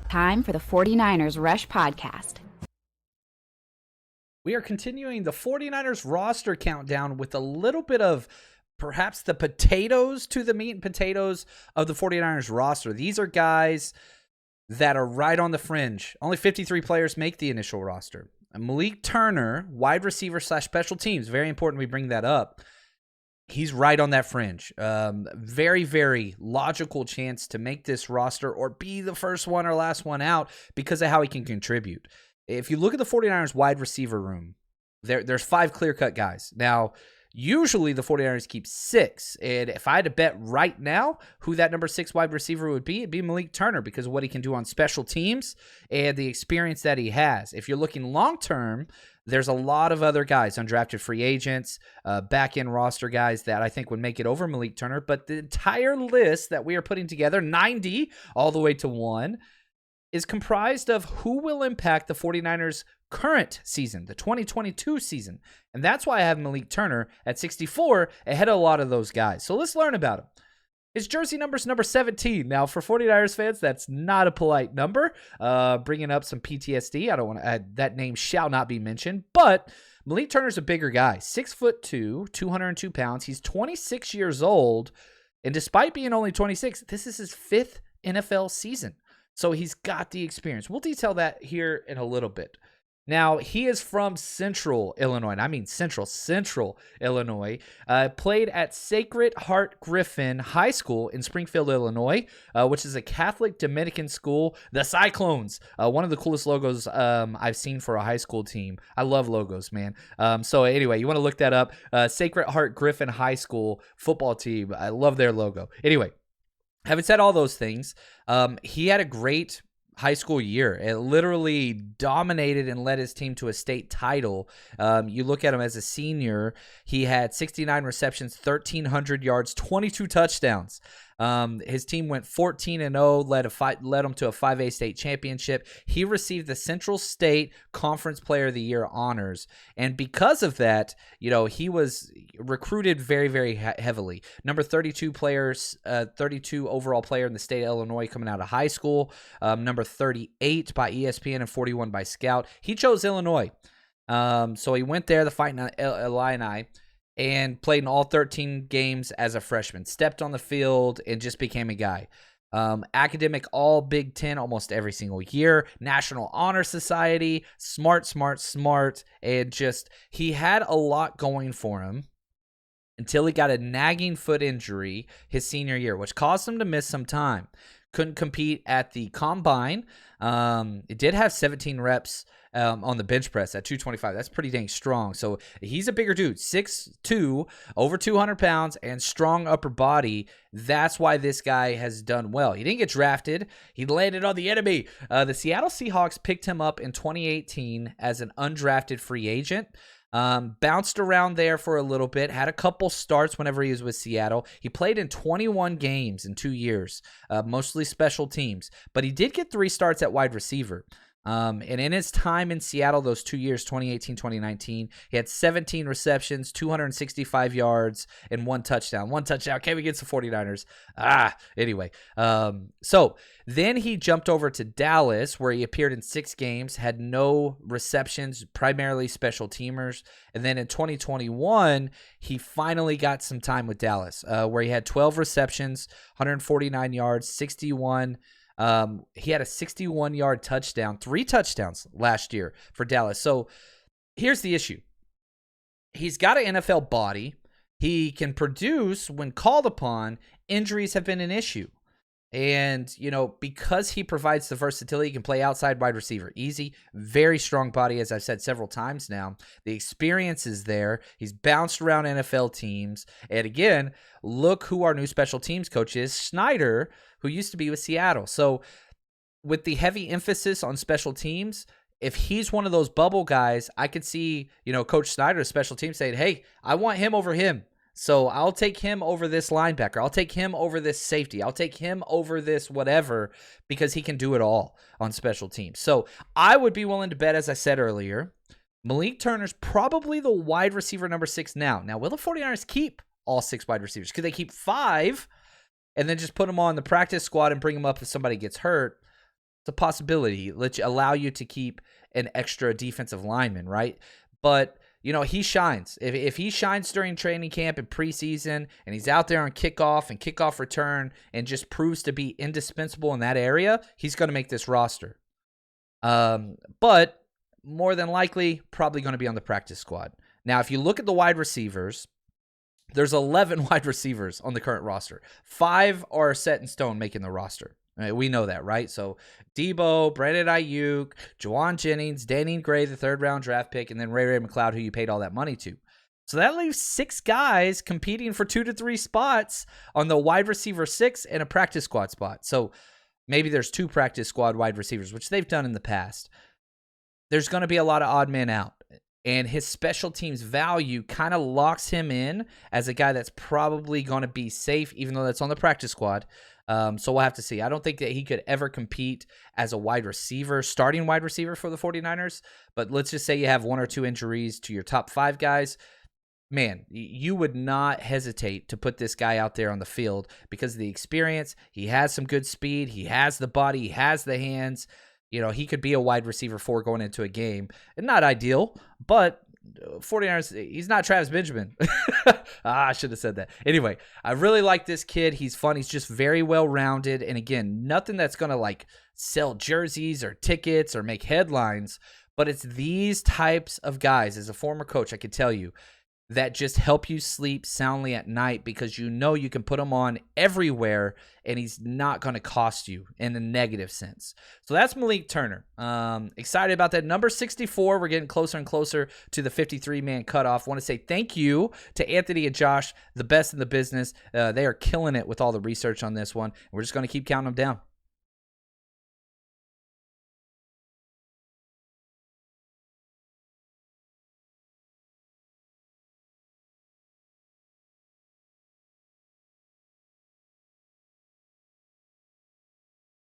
Time for the 49ers Rush Podcast. We are continuing the 49ers roster countdown with a little bit of perhaps the potatoes to the meat and potatoes of the 49ers roster. These are guys that are right on the fringe. Only 53 players make the initial roster. Malik Turner, wide receiver / special teams. Very important we bring that up. He's right on that fringe. Very, very logical chance to make this roster or be the first one or last one out because of how he can contribute. If you look at the 49ers wide receiver room, there's 5 clear-cut guys. Now, usually the 49ers keep 6. And if I had to bet right now who that number 6 wide receiver would be, it'd be Malik Turner because of what he can do on special teams and the experience that he has. If you're looking long-term, there's a lot of other guys, undrafted free agents, back-end roster guys that I think would make it over Malik Turner. But the entire list that we are putting together, 90 all the way to 1, is comprised of who will impact the 49ers' current season, the 2022 season. And that's why I have Malik Turner at 64 ahead of a lot of those guys. So let's learn about him. His jersey number is number 17. Now, for 49ers fans, that's not a polite number. Bringing up some PTSD. I don't want to. That name shall not be mentioned. But Malik Turner's a bigger guy, 6'2", 202 pounds. He's 26 years old, and despite being only 26, this is his 5th NFL season. So he's got the experience. We'll detail that here in a little bit. Now, he is from Central Illinois. And I mean Central Illinois. Played at Sacred Heart Griffin High School in Springfield, Illinois, which is a Catholic Dominican school. The Cyclones, one of the coolest logos I've seen for a high school team. I love logos, man. So anyway, you want to look that up. Sacred Heart Griffin High School football team. I love their logo. Anyway, having said all those things, he had a great high school year. It literally dominated and led his team to a state title. You look at him as a senior, he had 69 receptions, 1,300 yards, 22 touchdowns. His team went 14-0, led him to a 5A state championship. He received the Central State Conference Player of the Year honors, and because of that, he was recruited very, very heavily. Number 32 overall player in the state of Illinois coming out of high school. Number 38 by ESPN and 41 by Scout. He chose Illinois, so he went there, the Fighting Illini, and played in all 13 games as a freshman, stepped on the field, and just became a guy. Academic all Big Ten almost every single year. National Honor Society, smart, and just he had a lot going for him until he got a nagging foot injury his senior year, which caused him to miss some time. Couldn't compete at the combine. It did have 17 reps on the bench press at 225. That's pretty dang strong. So he's a bigger dude, 6'2", over 200 pounds, and strong upper body. That's why this guy has done well. He didn't get drafted. He landed on the enemy. The Seattle Seahawks picked him up in 2018 as an undrafted free agent. Bounced around there for a little bit, had a couple starts whenever he was with Seattle. He played in 21 games in 2 years, mostly special teams, but he did get 3 starts at wide receiver. And in his time in Seattle, those 2 years, 2018, 2019, he had 17 receptions, 265 yards, and 1 touchdown. 1 touchdown. Can we get some 49ers? Anyway. So then he jumped over to Dallas, where he appeared in 6 games, had no receptions, primarily special teamers. And then in 2021, he finally got some time with Dallas, where he had 12 receptions, 149 yards, 61. He had a 61-yard touchdown, 3 touchdowns last year for Dallas. So here's the issue. He's got an NFL body. He can produce when called upon. Injuries have been an issue. And, because he provides the versatility, he can play outside wide receiver. Easy, very strong body, as I've said several times now. The experience is there. He's bounced around NFL teams. And again, look who our new special teams coach is, Snyder, who used to be with Seattle. So with the heavy emphasis on special teams, if he's one of those bubble guys, I could see, Coach Snyder's special team saying, hey, I want him over him. So I'll take him over this linebacker. I'll take him over this safety. I'll take him over this whatever because he can do it all on special teams. So I would be willing to bet, as I said earlier, Malik Turner's probably the wide receiver number 6 now. Now, will the 49ers keep all 6 wide receivers? Could they keep 5 and then just put them on the practice squad and bring them up if somebody gets hurt? It's a possibility. Allow you to keep an extra defensive lineman, right? But he shines. If he shines during training camp and preseason, and he's out there on kickoff and kickoff return and just proves to be indispensable in that area, he's going to make this roster. But more than likely, probably going to be on the practice squad. Now, if you look at the wide receivers, there's 11 wide receivers on the current roster. 5 are set in stone making the roster. Right, we know that, right? So Debo, Brandon Ayuk, Juwan Jennings, Danny Gray, the 3rd-round draft pick, and then Ray McLeod, who you paid all that money to. So that leaves 6 guys competing for 2 to 3 spots on the wide receiver 6 and a practice squad spot. So maybe there's 2 practice squad wide receivers, which they've done in the past. There's going to be a lot of odd men out. And his special teams value kind of locks him in as a guy that's probably going to be safe, even though that's on the practice squad. So we'll have to see. I don't think that he could ever compete as a wide receiver, starting wide receiver for the 49ers. But let's just say you have 1 or 2 injuries to your top 5 guys. Man, you would not hesitate to put this guy out there on the field because of the experience. He has some good speed. He has the body. He has the hands. He could be a wide receiver 4 going into a game. And not ideal, but 49ers, he's not Travis Benjamin. I should have said that. Anyway, I really like this kid. He's fun. He's just very well-rounded. And again, nothing that's going to sell jerseys or tickets or make headlines, but it's these types of guys. As a former coach, I could tell you, that just help you sleep soundly at night because you can put him on everywhere and he's not going to cost you in a negative sense. So that's Malik Turner. Excited about that. Number 64, we're getting closer and closer to the 53-man cutoff. Want to say thank you to Anthony and Josh, the best in the business. They are killing it with all the research on this one. We're just going to keep counting them down.